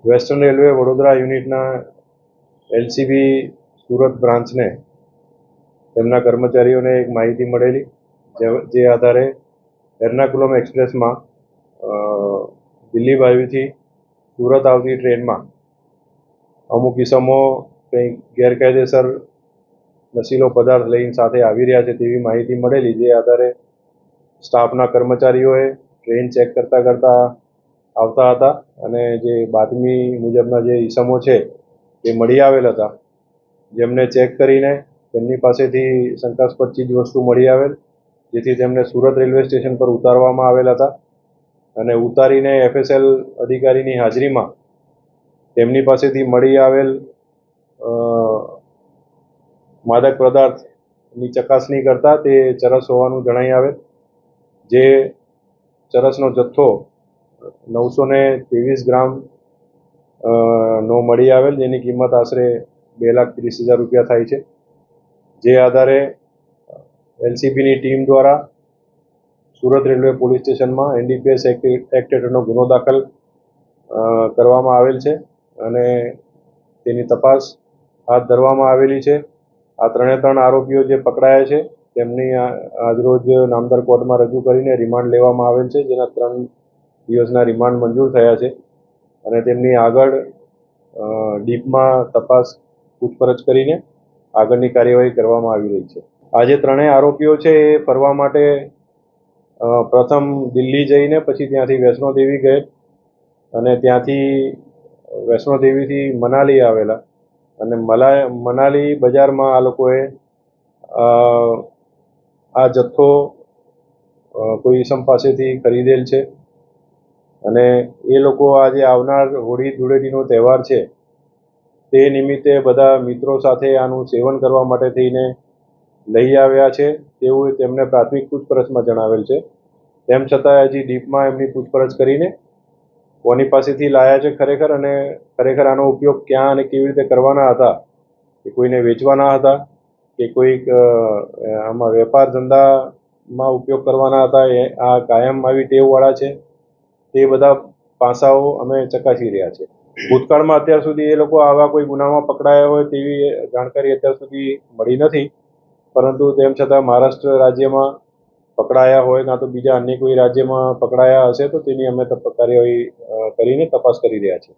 Western railway Vadodara યુનિટના LCB Surat બ્રાન્ચને તેમના કર્મચારીઓને એક માહિતી મળેલી, જે આધારે એર્નાકુલમ એક્સપ્રેસમાં દિલ્હી બાજુથી સુરત આવતી ટ્રેનમાં અમુક ઇસમો કંઈક ગેરકાયદેસર નશીલો પદાર્થ લઈને સાથે આવી રહ્યા છે તેવી માહિતી મળેલી, જે આધારે સ્ટાફના કર્મચારીઓએ ટ્રેન ચેક કરતા આવતા હતા અને જે બાતમી મુજબના જે ઇસમો છે એ મળી આવેલ હતા, જેમને ચેક કરીને તેમની પાસેથી શંકાસ્પદ ચીજ વસ્તુ મળી આવેલ, જેથી તેમને સુરત રેલવે સ્ટેશન પર ઉતારવામાં આવેલ હતા અને ઉતારીને એફએસએલ અધિકારીની હાજરીમાં તેમની પાસેથી મળી આવેલ માદક પદાર્થની ચકાસણી કરતા તે ચરસ હોવાનું જણાઈ આવેલ, જે ચરસનો જથ્થો 923 ગ્રામ નો મળી આવેલ, જેની કિંમત આશરે 2,30,000 રૂપિયા થાય છે. જે આધારે એલસીબીની ટીમ દ્વારા સુરત રેલવે પોલીસ સ્ટેશનમાં એનડીપીએસ એક્ટ હેઠળનો ગુનો દાખલ કરવામાં આવેલ છે અને તેની તપાસ હાથ ધરવામાં આવેલી છે. આ ત્રણે ત્રણ આરોપીઓ જે પકડાયા છે તેમની આજરોજ નામદાર કોર્ટમાં રજૂ કરીને રિમાન્ડ લેવામાં આવેલ છે, જેના 3 દિવસના રિમાન્ડ મંજૂર થયા છે અને તેમની આગળ ડીપમાં તપાસ પૂછપરછ કરીને આગળની કાર્યવાહી કરવામાં આવી રહી છે. આ જે ત્રણેય આરોપીઓ છે એ ફરવા માટે પ્રથમ દિલ્હી જઈને પછી ત્યાંથી વૈષ્ણોદેવી ગયે અને ત્યાંથી વૈષ્ણોદેવીથી મનાલી આવેલા અને મનાલી બજારમાં આ લોકોએ આ જથ્થો કોઈ ઇસમ પાસેથી ખરીદેલ છે અને એ લોકો આજે આવનાર હોળી ધૂળેટીનો તહેવાર છે તે નિમિત્તે બધા મિત્રો સાથે આનું સેવન કરવા માટે થઈને લઈ આવ્યા છે તેવું તેમને પ્રાથમિક પૂછપરછમાં જણાવેલ છે. તેમ છતાં હજી ડીપમાં એમની પૂછપરછ કરીને કોની પાસેથી લાયા છે ખરેખર અને ખરેખર આનો ઉપયોગ ક્યાં અને કેવી રીતે કરવાના હતા, કે કોઈને વેચવાના હતા કે કોઈક આમાં વેપાર ધંધામાં ઉપયોગ કરવાના હતા, આ કાયમ આવી ટેવવાળા છે, તે બધા પાસાઓ અમે ચકાસી રહ્યા છે. ભૂતકાળમાં અત્યાર સુધી એ લોકો આવા કોઈ ગુનામાં પકડાયા હોય તેવી જાણકારી અત્યાર સુધી મળી નથી, પરંતુ તેમ છતાં મહારાષ્ટ્ર રાજ્યમાં પકડાયા હોય કાં તો બીજા અન્ય કોઈ રાજ્યમાં પકડાયા હશે તો તેની અમે કાર્યવાહી કરીને તપાસ કરી રહ્યા છીએ.